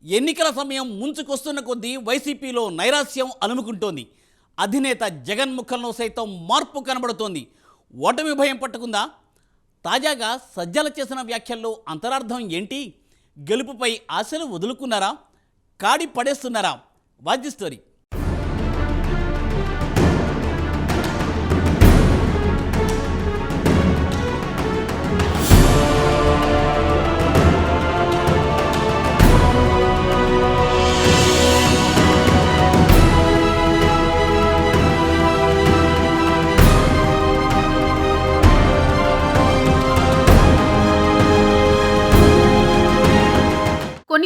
ఎన్నికల సమయం ముంచుకొస్తున్న కొద్దీ వైసీపీలో నైరాస్యం అలుముకుంటోంది. అధినేత జగన్ ముఖంలో సైతం మార్పు కనబడుతోంది. ఓటమి భయం పట్టుకుందా? తాజాగా సజ్జల చేసిన వ్యాఖ్యల్లో అంతరార్థం ఏంటి? గెలుపుపై ఆశలు వదులుకున్నారా? కాడి పడేస్తున్నారా? Watch the story.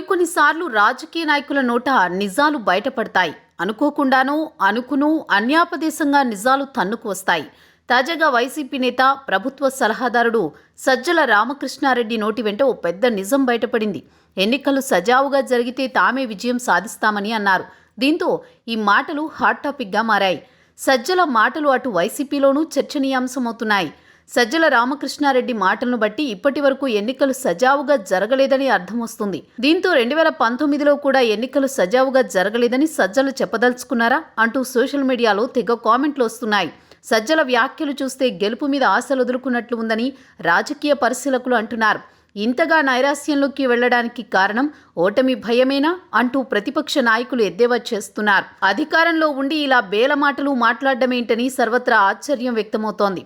కొన్నిసార్లు రాజకీయ నాయకుల నోట నిజాలు బయటపడతాయి. అనుకోకుండానో అనుకును అన్యాపదేశంగా నిజాలు తన్నుకు వస్తాయి. తాజాగా వైసీపీ నేత, ప్రభుత్వ సలహాదారుడు సజ్జల రామకృష్ణారెడ్డి నోటి వెంట ఓ పెద్ద నిజం బయటపడింది. ఎన్నికలు సజావుగా జరిగితే తామే విజయం సాధిస్తామని అన్నారు. దీంతో ఈ మాటలు హాట్ టాపిక్గా మారాయి. సజ్జల మాటలు అటు వైసీపీలోనూ చర్చనీయాంశమవుతున్నాయి. సజ్జల రామకృష్ణారెడ్డి మాటలను బట్టి ఇప్పటి వరకు ఎన్నికలు సజావుగా జరగలేదని అర్థమొస్తుంది. దీంతో 2019లో కూడా ఎన్నికలు సజావుగా జరగలేదని సజ్జలు చెప్పదలుచుకున్నారా అంటూ సోషల్ మీడియాలో తెగ కామెంట్లు వస్తున్నాయి. సజ్జల వ్యాఖ్యలు చూస్తే గెలుపు మీద ఆశలు వదులుకున్నట్లు ఉందని రాజకీయ పరిశీలకులు అంటున్నారు. ఇంతగా నైరాస్యంలోకి వెళ్లడానికి కారణం ఓటమి భయమేనా అంటూ ప్రతిపక్ష నాయకులు ఎద్దేవా చేస్తున్నారు. అధికారంలో ఉండి ఇలా బేల మాటలు మాట్లాడమేంటని సర్వత్రా ఆశ్చర్యం వ్యక్తమవుతోంది.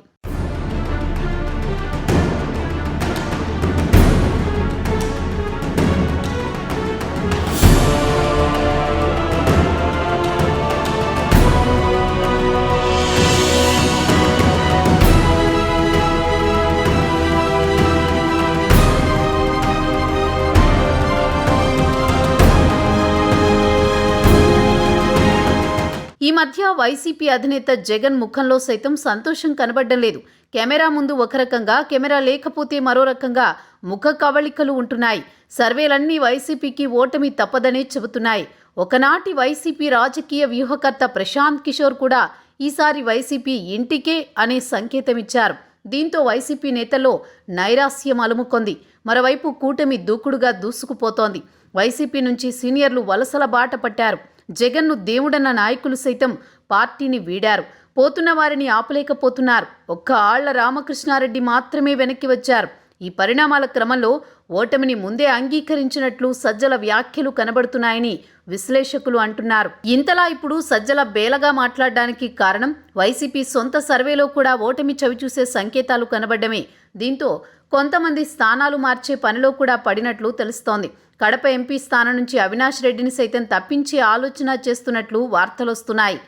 ఈ మధ్య వైసీపీ అధినేత జగన్ ముఖంలో సైతం సంతోషం కనబడడం లేదు. కెమెరా ముందు ఒక రకంగా, కెమెరా లేకపోతే మరో రకంగా ముఖ కవళికలు ఉంటున్నాయి. సర్వేలన్నీ వైసీపీకి ఓటమి తప్పదనే చెబుతున్నాయి. ఒకనాటి వైసీపీ రాజకీయ వ్యూహకర్త ప్రశాంత్ కిషోర్ కూడా ఈసారి వైసీపీ ఇంటికే అనే సంకేతమిచ్చారు. దీంతో వైసీపీ నేతల్లో నైరాస్యం అలుముకొంది. మరోవైపు కూటమి దూకుడుగా దూసుకుపోతోంది. వైసీపీ నుంచి సీనియర్లు వలసల బాట పట్టారు. జగన్ను దేవుడన్న నాయకులు సైతం పార్టీని వీడారు. పోతున్న వారిని ఆపలేకపోతున్నారు. ఒక్క ఆళ్ల రామకృష్ణారెడ్డి మాత్రమే వెనక్కి వచ్చారు. ఈ పరిణామాల క్రమంలో ఓటమిని ముందే అంగీకరించినట్లు సజ్జల వ్యాఖ్యలు కనబడుతున్నాయని విశ్లేషకులు అంటున్నారు. ఇంతలా ఇప్పుడు సజ్జల బేలగా మాట్లాడడానికి కారణం వైసీపీ సొంత సర్వేలో కూడా ఓటమి చవిచూసే సంకేతాలు కనబడ్డమే. దీంతో కొంతమంది స్థానాలు మార్చే పనిలో కూడా పడినట్లు తెలుస్తోంది. కడప ఎంపీ స్థానం నుంచి అవినాష్ రెడ్డిని సైతం తప్పించే ఆలోచన చేస్తున్నట్లు వార్తలొస్తున్నాయి.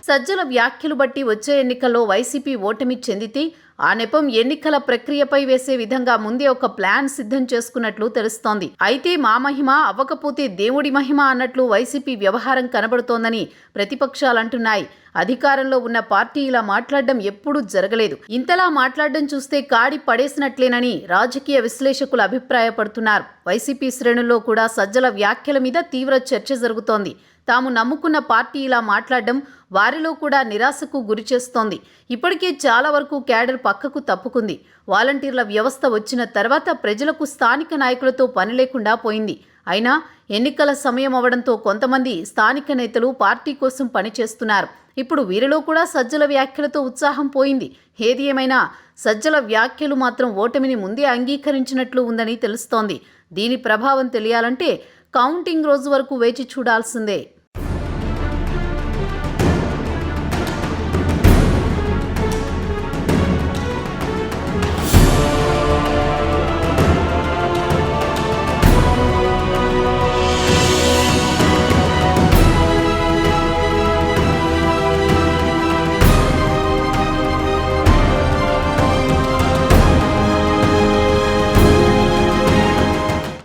సజ్జల వ్యాఖ్యలు బట్టి వచ్చే ఎన్నికల్లో వైసీపీ ఓటమి చెందితే ఆ నెపం ఎన్నికల ప్రక్రియపై వేసే విధంగా ముందే ఒక ప్లాన్ సిద్ధం చేసుకున్నట్లు తెలుస్తోంది. అయితే మా మహిమ అవ్వకపోతే దేవుడి మహిమ అన్నట్లు వైసీపీ వ్యవహారం కనబడుతోందని ప్రతిపక్షాలంటున్నాయి. అధికారంలో ఉన్న పార్టీ ఇలా మాట్లాడడం ఎప్పుడూ జరగలేదు. ఇంతలా మాట్లాడడం చూస్తే కాడి పడేసినట్లేనని రాజకీయ విశ్లేషకులు అభిప్రాయపడుతున్నారు. వైసీపీ శ్రేణుల్లో కూడా సజ్జల వ్యాఖ్యల మీద తీవ్ర చర్చ జరుగుతోంది. తాము నమ్ముకున్న పార్టీ ఇలా మాట్లాడడం వారిలో కూడా నిరాశకు గురిచేస్తోంది. ఇప్పటికే చాలా వరకు క్యాడర్ పక్కకు తప్పుకుంది. వాలంటీర్ల వ్యవస్థ వచ్చిన తర్వాత ప్రజలకు స్థానిక నాయకులతో పని లేకుండా పోయింది. అయినా ఎన్నికల సమయం అవడంతో కొంతమంది స్థానిక నేతలు పార్టీ కోసం పనిచేస్తున్నారు. ఇప్పుడు వీరిలో కూడా సజ్జల వ్యాఖ్యలతో ఉత్సాహం పోయింది. ఏది ఏమైనా సజ్జల వ్యాఖ్యలు మాత్రం ఓటమిని ముందే అంగీకరించినట్లు ఉందని తెలుస్తోంది. దీని ప్రభావం తెలియాలంటే కౌంటింగ్ రోజు వరకు వేచి చూడాల్సిందే.